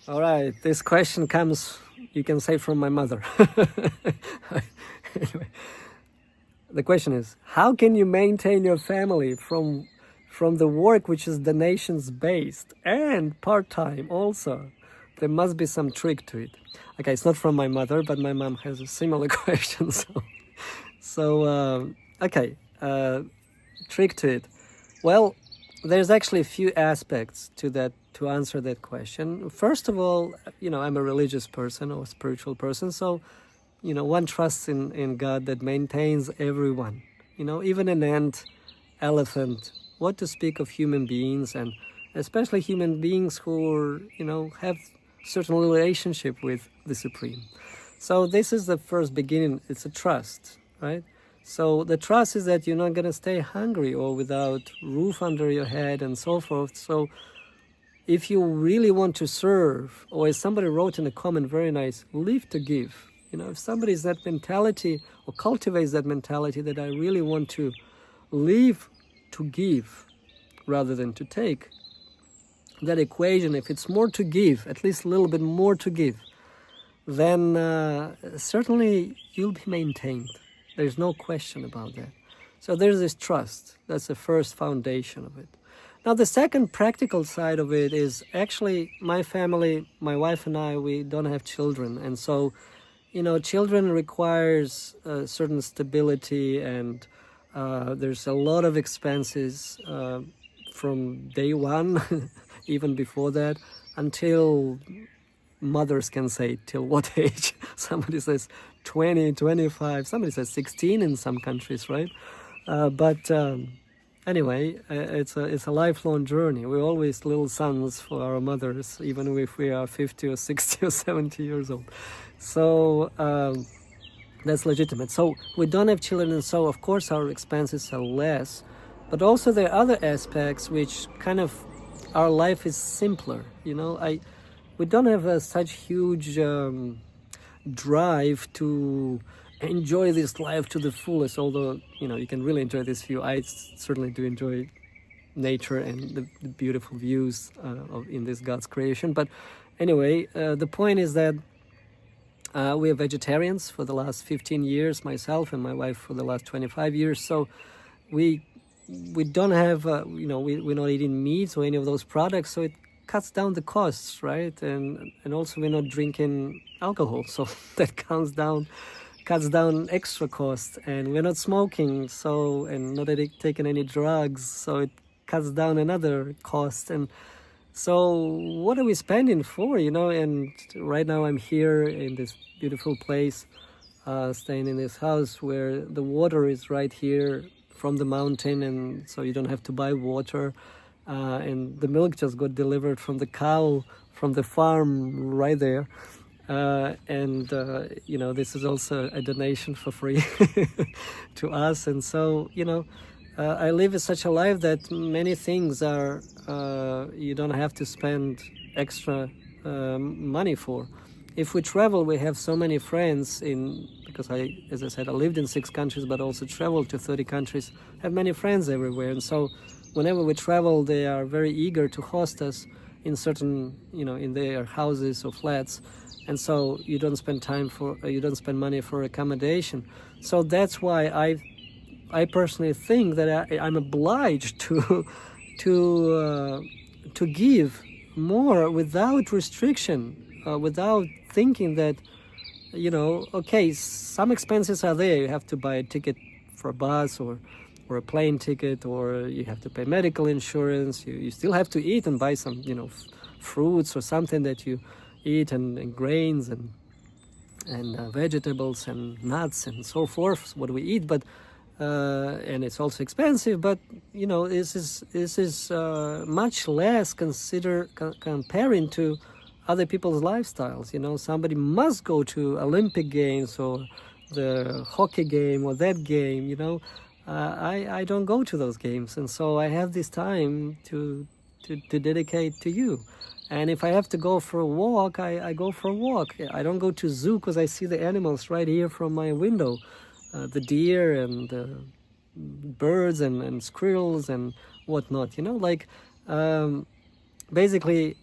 All right, this question comes, you can say, from my mother. Anyway, the question is, how can you maintain your family from the work which is donations based and part-time also? There must be some trick to it. Okay, it's not from my mother, but my mom has a similar question. Okay, trick to it. Well, there's actually a few aspects to that to answer that question. First of all, I'm a religious person or spiritual person, so one trusts in God that maintains everyone. Even an ant, elephant, what to speak of human beings, and especially human beings who have certain relationship with the Supreme. So this is the first beginning. It's a trust, right? So the trust is that you're not going to stay hungry or without roof under your head and so forth. So if you really want to serve, or as somebody wrote in a comment, very nice, live to give. If somebody is that mentality or cultivates that mentality that I really want to live to give rather than to take, that equation, if it's more to give, at least a little bit more to give, then certainly you'll be maintained. There's no question about that. So there's this trust. That's the first foundation of it. Now, the second practical side of it is actually my family, my wife and I, we don't have children. And so, children requires certain stability, and there's a lot of expenses from day one, even before that, until mothers can say till what age. Somebody says 20, 25, somebody says 16 in some countries, right? But anyway, it's a lifelong journey. We're always little sons for our mothers, even if we are 50 or 60 or 70 years old. So that's legitimate. So we don't have children, and so of course our expenses are less. But also there are other aspects which kind of, our life is simpler. We don't have such huge drive to enjoy this life to the fullest, although you can really enjoy this view. I certainly do enjoy nature and the beautiful views in this God's creation. But anyway, the point is that we are vegetarians for the last 15 years, myself and my wife for the last 25 years. So we don't have we're not eating meat or any of those products, so it cuts down the costs, right? And also we're not drinking alcohol, so that cuts down extra costs. And we're not smoking, so, and not taking any drugs, so it cuts down another cost. And so what are we spending for, and right now I'm here in this beautiful place, staying in this house where the water is right here from the mountain, and so you don't have to buy water. And the milk just got delivered from the cow from the farm right there. This is also a donation for free to us. And so, I live such a life that many things are, you don't have to spend extra money for. If we travel, we have so many friends because as I said, I lived in 6 countries, but also traveled to 30 countries, have many friends everywhere. And so whenever we travel, they are very eager to host us in certain, in their houses or flats. And so you don't spend money for accommodation. So that's why I personally think that I'm obliged to give more without restriction, without thinking that, okay, some expenses are there. You have to buy a ticket for a bus or a plane ticket, or you have to pay medical insurance. You still have to eat and buy some, fruits or something that you eat, and grains and vegetables and nuts and so forth, what we eat. But and it's also expensive, but this is much less comparing to other people's lifestyles. Somebody must go to Olympic Games or the hockey game or that game. I don't go to those games, and so I have this time to dedicate to you. And if I have to go for a walk, I go for a walk. I don't go to zoo because I see the animals right here from my window, the deer and the birds and squirrels and whatnot. Basically,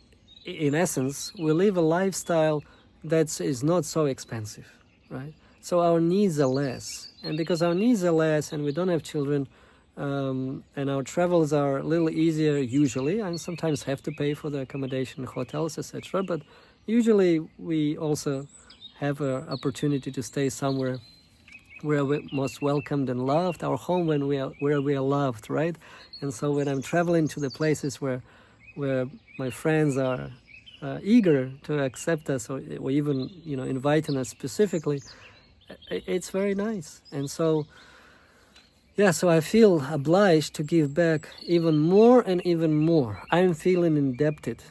in essence, we live a lifestyle that is not so expensive, right? So our needs are less. And because our needs are less and we don't have children, and our travels are a little easier usually, and sometimes have to pay for the accommodation, hotels, etc. But usually we also have an opportunity to stay somewhere where we're most welcomed and loved, our home where we are loved, right? And so when I'm traveling to the places where my friends are eager to accept us, or even inviting us specifically, it's very nice. And so so I feel obliged to give back even more and even more. I'm feeling indebted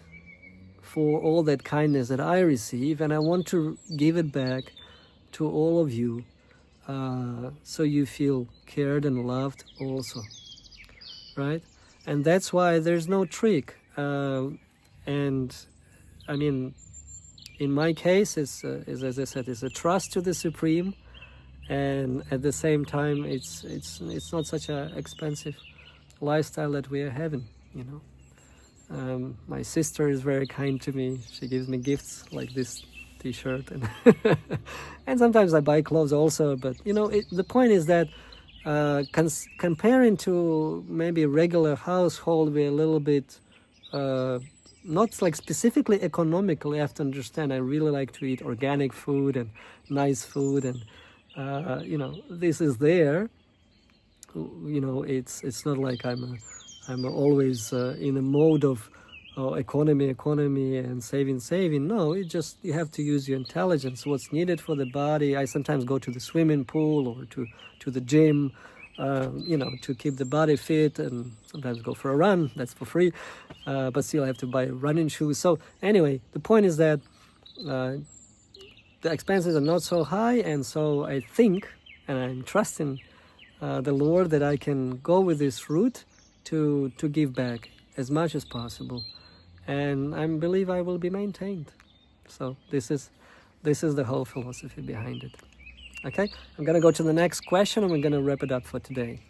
for all that kindness that I receive, and I want to give it back to all of you, so you feel cared and loved also, right? And that's why there's no trick. And I mean, in my case, is as I said, it's a trust to the Supreme, and at the same time, it's not such a expensive lifestyle that we are having, My sister is very kind to me. She gives me gifts like this T-shirt, and and sometimes I buy clothes also. But the point is that comparing to maybe a regular household, we're a little bit not like specifically economical. You have to understand, I really like to eat organic food and nice food, and this is there. It's not like I'm always in a mode of economy and saving. No, you have to use your intelligence, what's needed for the body. I sometimes go to the swimming pool or to the gym, to keep the body fit, and sometimes go for a run. That's for free, but still I have to buy running shoes. So anyway, the point is that the expenses are not so high, and so I think, and I'm trusting the Lord, that I can go with this route to give back as much as possible, and I believe I will be maintained. So this is the whole philosophy behind it. Okay, I'm gonna go to the next question, and we're gonna wrap it up for today.